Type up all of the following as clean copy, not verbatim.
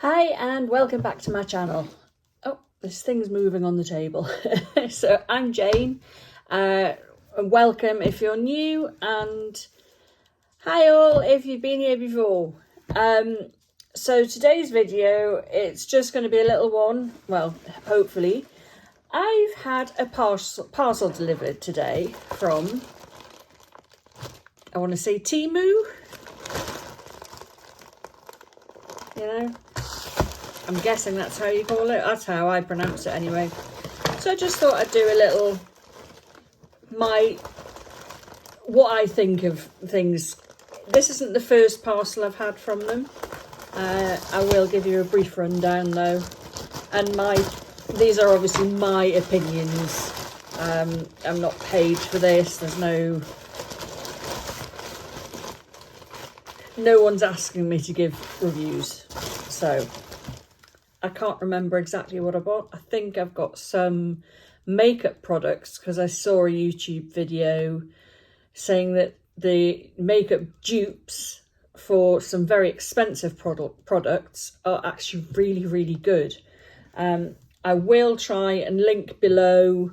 Hi and welcome back to my channel. Oh, this thing's moving on the table. So I'm Jane, and welcome if you're new, and hi all if you've been here before. So today's video, it's just going to be a little one, well hopefully. I've had a parcel delivered today from, I want to say Temu, you know. I'm guessing that's how you call it. That's how I pronounce it anyway. So I just thought I'd do a little, what I think of things. This isn't the first parcel I've had from them. I will give you a brief rundown though. And these are obviously my opinions. I'm not paid for this. There's no one's asking me to give reviews. So I can't remember exactly what I bought. I think I've got some makeup products because I saw a YouTube video saying that the makeup dupes for some very expensive products are actually really, really good. I will try and link below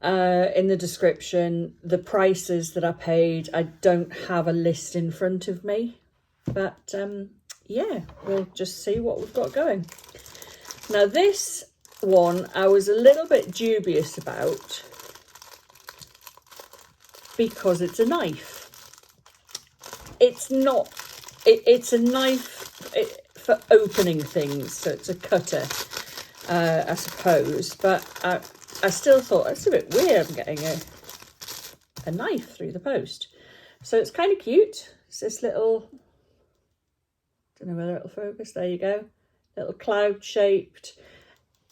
in the description the prices that I paid. I don't have a list in front of me, but yeah, we'll just see what we've got going. Now this one I was a little bit dubious about because it's a knife. It's not, it's a knife for opening things, so it's a cutter, I suppose, but I still thought it's a bit weird I'm getting a knife through the post. So it's kind of cute. It's this little, don't know whether it'll focus, there you go. Little cloud shaped.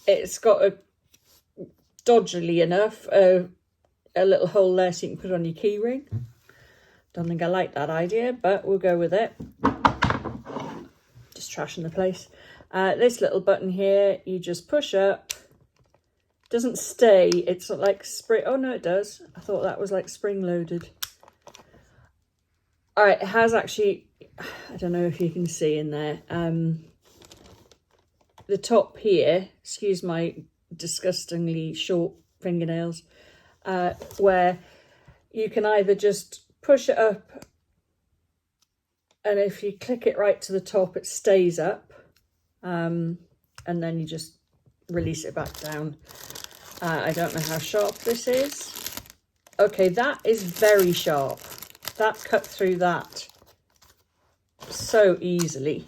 It's got a, dodgily enough, a little hole there so you can put on your key ring. Don't think I like that idea, but we'll go with it. Just trashing the place. This little button here, you just push up. Doesn't stay, it's not like spring. Oh no, it does. I thought that was like spring loaded. All right, it has actually, I don't know if you can see in there. The top here, excuse my disgustingly short fingernails, where you can either just push it up, and if you click it right to the top, it stays up, and then you just release it back down. I don't know how sharp this is. Okay, that is very sharp. That cut through that so easily.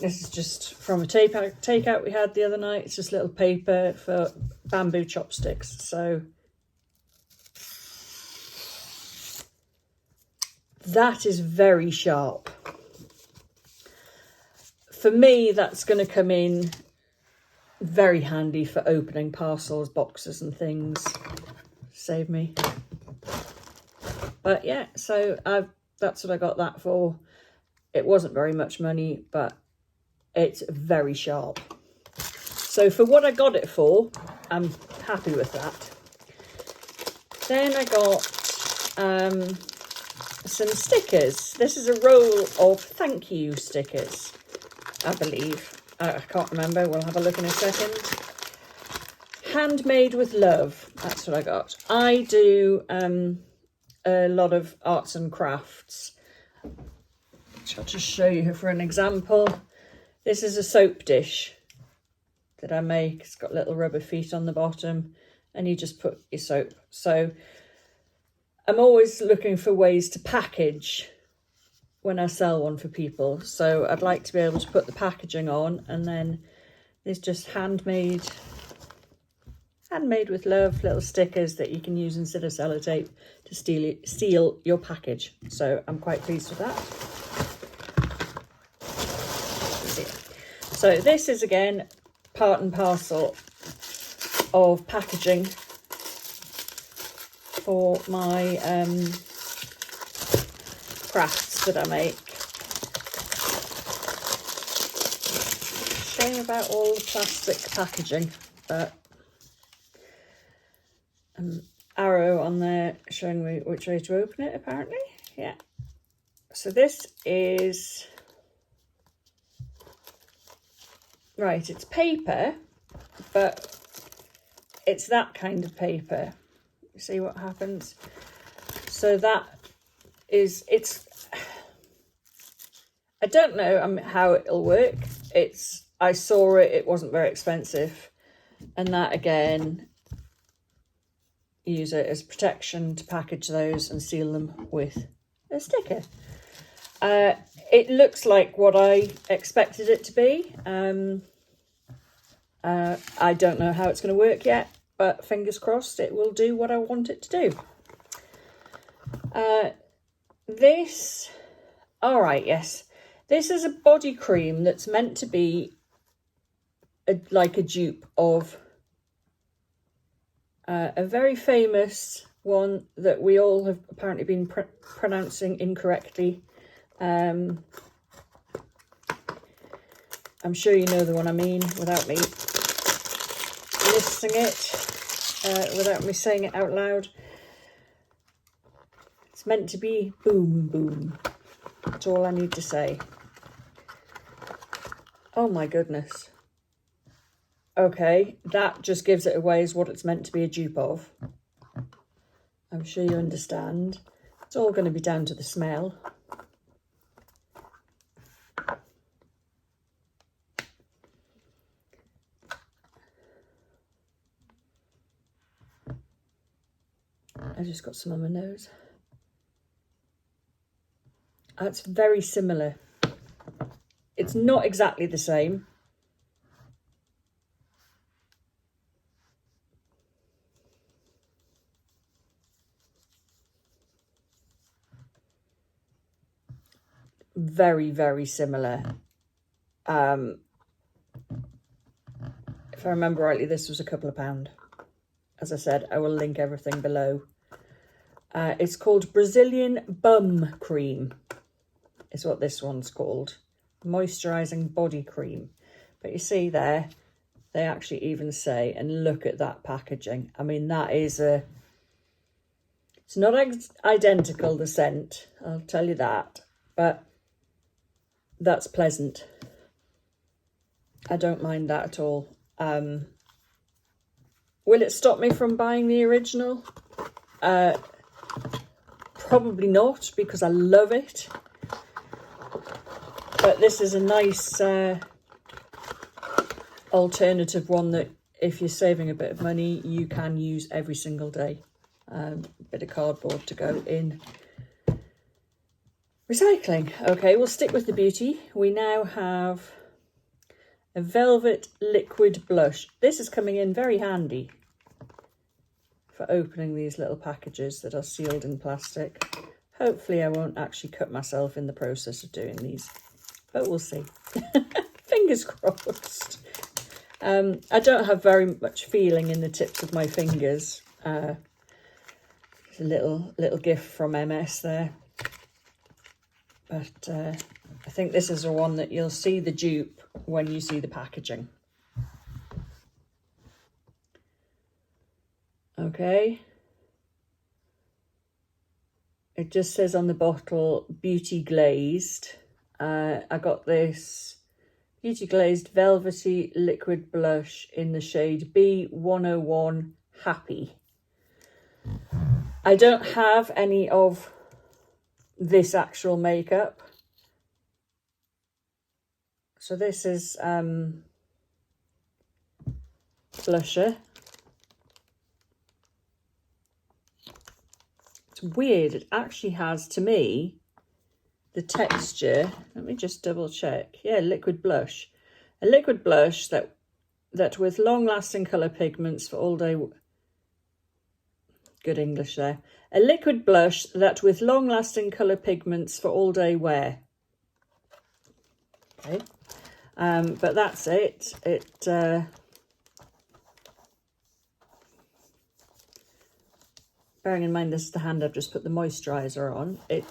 This is just from a takeout we had the other night. It's just little paper for bamboo chopsticks. So that is very sharp. For me, that's going to come in very handy for opening parcels, boxes and things. Save me. But yeah, so that's what I got that for. It wasn't very much money, but it's very sharp. So for what I got it for, I'm happy with that. Then I got some stickers. This is a roll of thank you stickers, I believe. I can't remember. We'll have a look in a second. Handmade with love. That's what I got. I do a lot of arts and crafts. I'll just show you for an example. This is a soap dish that I make. It's got little rubber feet on the bottom, and you just put your soap. So I'm always looking for ways to package when I sell one for people. So I'd like to be able to put the packaging on, and then there's just handmade with love, little stickers that you can use instead of sellotape to seal your package. So I'm quite pleased with that. So this is again part and parcel of packaging for my crafts that I make. Shame about all the plastic packaging, but arrow on there showing me which way to open it apparently. Yeah. So this is, right, it's paper, but it's that kind of paper. See what happens? So that is, I don't know how it'll work. I saw it, it wasn't very expensive. And that again, use it as protection to package those and seal them with a sticker. It looks like what I expected it to be. I don't know how it's going to work yet, but fingers crossed it will do what I want it to do. This, all right, yes. This is a body cream that's meant to be like a dupe of a very famous one that we all have apparently been pronouncing incorrectly. I'm sure you know the one I mean without me listing it, without me saying it out loud. It's meant to be boom boom. That's all I need to say. Oh my goodness. Okay, that just gives it away as what it's meant to be a dupe of. I'm sure you understand. It's all going to be down to the smell. I just got some on my nose. It's very similar. It's not exactly the same. Very, very similar. If I remember rightly, this was a couple of £2. As I said, I will link everything below. It's called Brazilian Bum Cream, is what this one's called. Moisturising body cream. But you see there, they actually even say, and look at that packaging. I mean, that is it's not identical, the scent, I'll tell you that, but that's pleasant. I don't mind that at all. Will it stop me from buying the original? Probably not, because I love it. But this is a nice alternative one that if you're saving a bit of money, you can use every single day. Bit of cardboard to go in recycling. Okay, we'll stick with the beauty. We now have a velvet liquid blush. This is coming in very handy for opening these little packages that are sealed in plastic. Hopefully I won't actually cut myself in the process of doing these, but we'll see. Fingers crossed. I don't have very much feeling in the tips of my fingers. It's a little gift from MS there. But I think this is the one that you'll see the dupe when you see the packaging. Okay. It just says on the bottle, Beauty Glazed. I got this Beauty Glazed Velvety Liquid Blush in the shade B101 Happy. I don't have any of this actual makeup. So this is blusher. It's weird, it actually has, to me, the texture, let me just double check. Yeah, liquid blush. A liquid blush that with long-lasting colour pigments for all day... Good English there. A liquid blush that with long-lasting colour pigments for all day wear. Okay. But that's it. Bearing in mind this is the hand I've just put the moisturiser on, it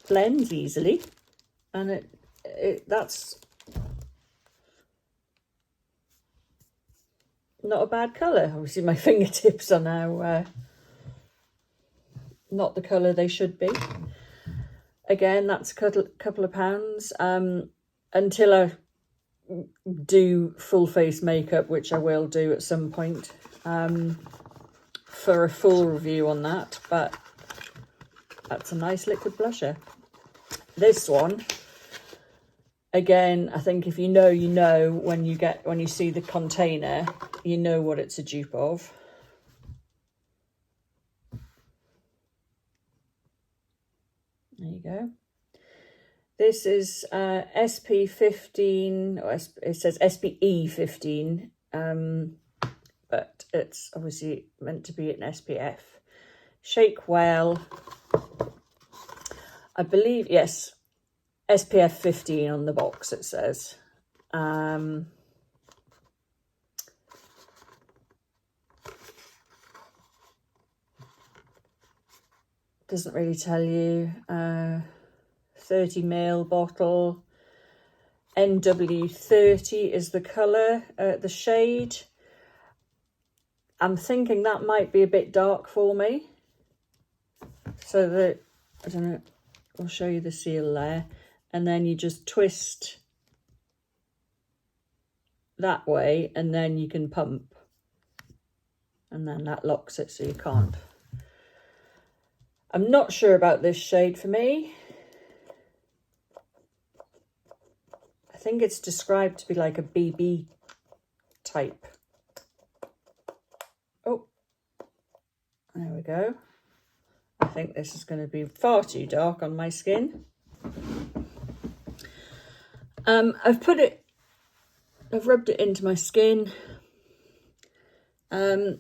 blends easily, and that's not a bad colour. Obviously my fingertips are now not the colour they should be. Again, that's a couple of pounds. Until I do full face makeup, which I will do at some point, for a full review on that. But that's a nice liquid blusher. This one, again, I think if you know, you know, when you see the container, you know what it's a dupe of. There you go. This is SP15, or it says SPE 15, but it's obviously meant to be an SPF. Shake well. I believe, yes, SPF 15 on the box it says. Doesn't really tell you. 30ml bottle. NW30 is the colour, the shade. I'm thinking that might be a bit dark for me. So that, I don't know, I'll show you the seal there. And then you just twist that way and then you can pump. And then that locks it so you can't. I'm not sure about this shade for me. I think it's described to be like a BB type. Oh, there we go. I think this is going to be far too dark on my skin. I've rubbed it into my skin. I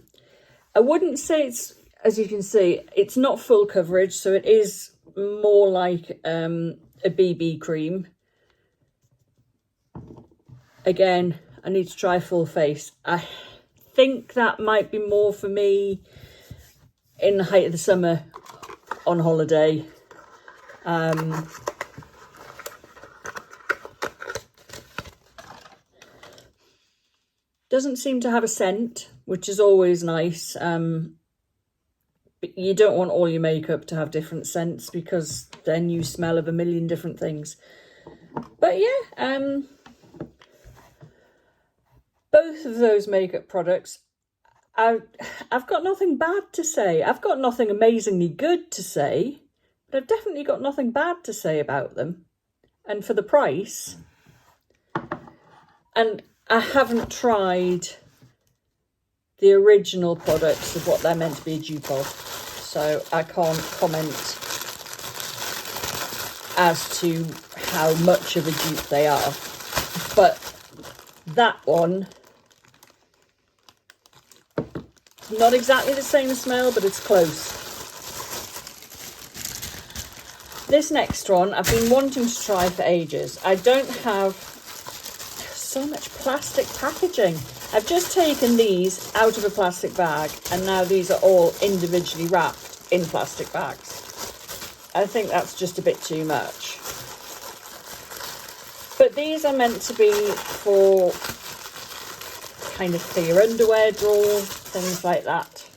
wouldn't say it's, as you can see, it's not full coverage, so it is more like a BB cream. Again, I need to try full face. I think that might be more for me in the height of the summer on holiday. Doesn't seem to have a scent, which is always nice. But you don't want all your makeup to have different scents because then you smell of a million different things. But yeah, both of those makeup products, I've got nothing bad to say. I've got nothing amazingly good to say, but I've definitely got nothing bad to say about them. And for the price, and I haven't tried the original products of what they're meant to be a dupe of, so I can't comment as to how much of a dupe they are. But that one, not exactly the same smell, but it's close. This next one I've been wanting to try for ages. I don't have so much plastic packaging. I've just taken these out of a plastic bag and now these are all individually wrapped in plastic bags. I think that's just a bit too much. But these are meant to be for kind of clear underwear drawer, things like that.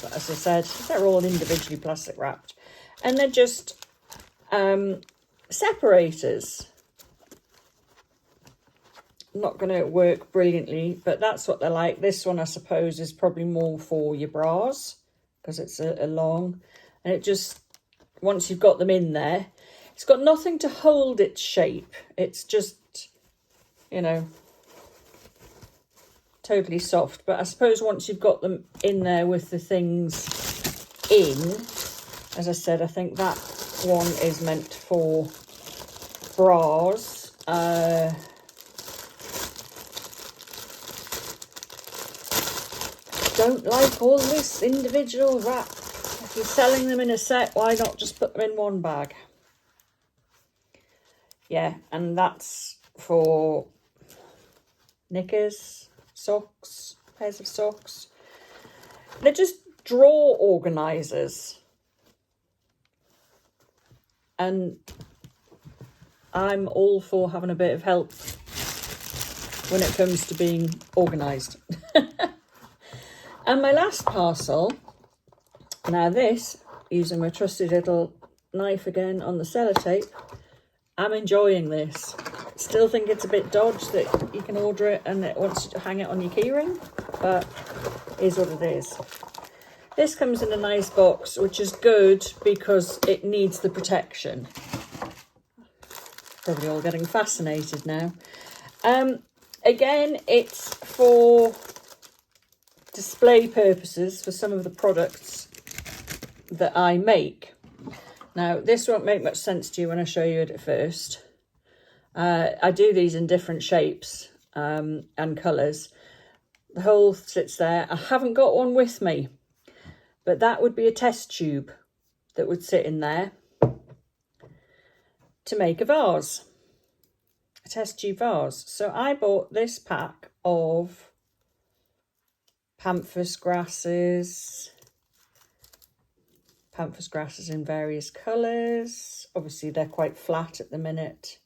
But as I said, they're all individually plastic wrapped. And they're just separators. Not going to work brilliantly, but that's what they're like. This one, I suppose, is probably more for your bras because it's a long, and it just, once you've got them in there, it's got nothing to hold its shape. It's just, you know, totally soft. But I suppose once you've got them in there with the things in, as I said, I think that one is meant for bras. Don't like all this individual wrap. If you're selling them in a set, why not just put them in one bag? Yeah, and that's for knickers, socks, pairs of socks. They're just drawer organisers. And I'm all for having a bit of help when it comes to being organised. And my last parcel, now this, using my trusty little knife again on the sellotape. I'm enjoying this. Still think it's a bit dodgy that you can order it and it wants you to hang it on your keyring, but is what it is. This comes in a nice box, which is good because it needs the protection. Probably all getting fascinated now. Again, it's for display purposes for some of the products that I make. Now, this won't make much sense to you when I show you it at first. I do these in different shapes and colours. The hole sits there. I haven't got one with me, but that would be a test tube that would sit in there to make a vase, a test tube vase. So I bought this pack of pampas grasses in various colours. Obviously they're quite flat at the minute.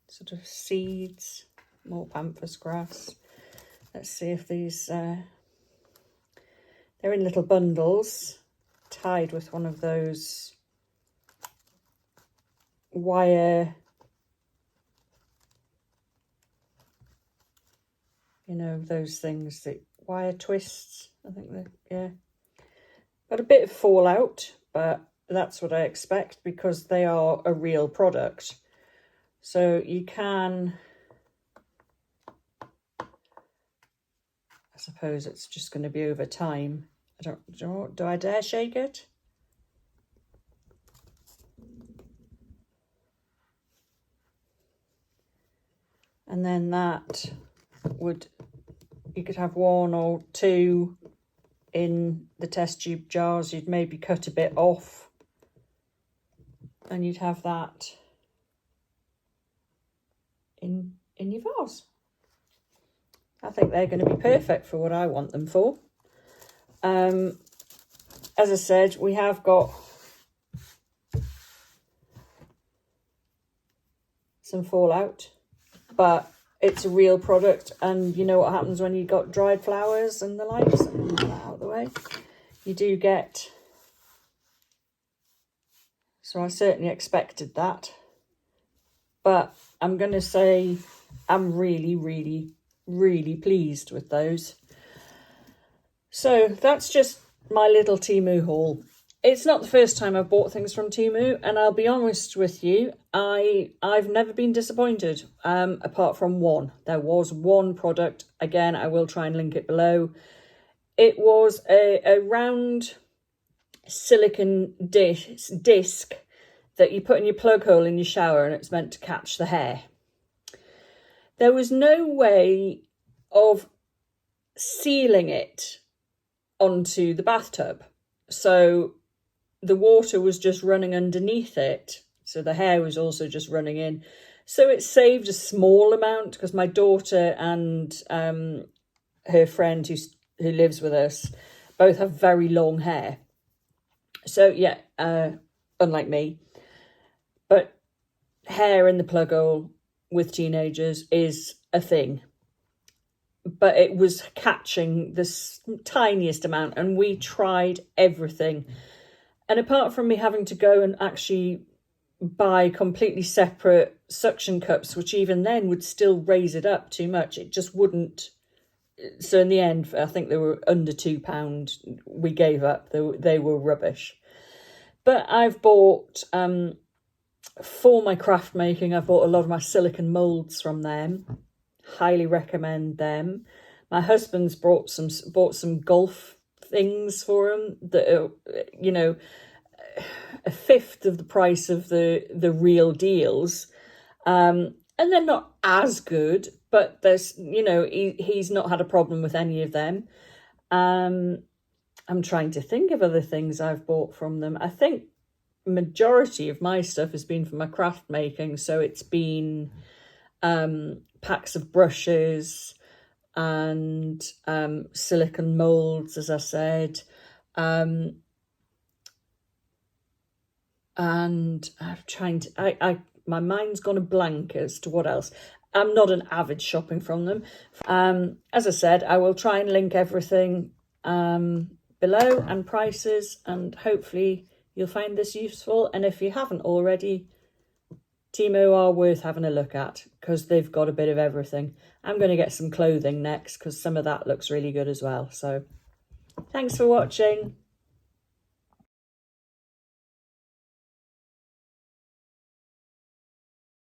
Sort of seeds, more pampas grass. Let's see if these, they're in little bundles, tied with one of those wire, you know, those things that wire twists, I think that, yeah. Got a bit of fallout, but that's what I expect because they are a real product. So you can, I suppose it's just going to be over time. Do I dare shake it? And then that would, you could have one or two in the test tube jars. You'd maybe cut a bit off and you'd have that in your vase. I think they're going to be perfect for what I want them for. As I said, we have got some fallout, but it's a real product, and you know what happens when you got dried flowers and the likes. Move that out of the way. You do get, so I certainly expected that, but I'm going to say I'm really, really, really pleased with those. So that's just my little Temu haul. It's not the first time I've bought things from Temu, and I'll be honest with you, I've never been disappointed, apart from one. There was one product, again, I will try and link it below. It was a round silicone disc that you put in your plug hole in your shower, and it's meant to catch the hair. There was no way of sealing it onto the bathtub. So the water was just running underneath it. So the hair was also just running in. So it saved a small amount because my daughter and her friend who lives with us both have very long hair. So yeah, unlike me. But hair in the plug hole with teenagers is a thing. But it was catching the tiniest amount, and we tried everything. And apart from me having to go and actually buy completely separate suction cups, which even then would still raise it up too much, it just wouldn't. So in the end, I think they were under £2. We gave up. They were rubbish. But I've bought, for my craft making, I've bought a lot of my silicone moulds from them. Highly recommend them. My husband's bought some golf things for him that are, you know, a fifth of the price of the real deals, and they're not as good, but there's, you know, he's not had a problem with any of them. I'm trying to think of other things I've bought from them. I think majority of my stuff has been for my craft making, so it's been packs of brushes and silicone moulds, as I said, and I'm trying to, my mind's gone a blank as to what else. I'm not an avid shopping from them. As I said, I will try and link everything below and prices, and hopefully you'll find this useful. And if you haven't already, Temu are worth having a look at because they've got a bit of everything. I'm going to get some clothing next because some of that looks really good as well. So thanks for watching.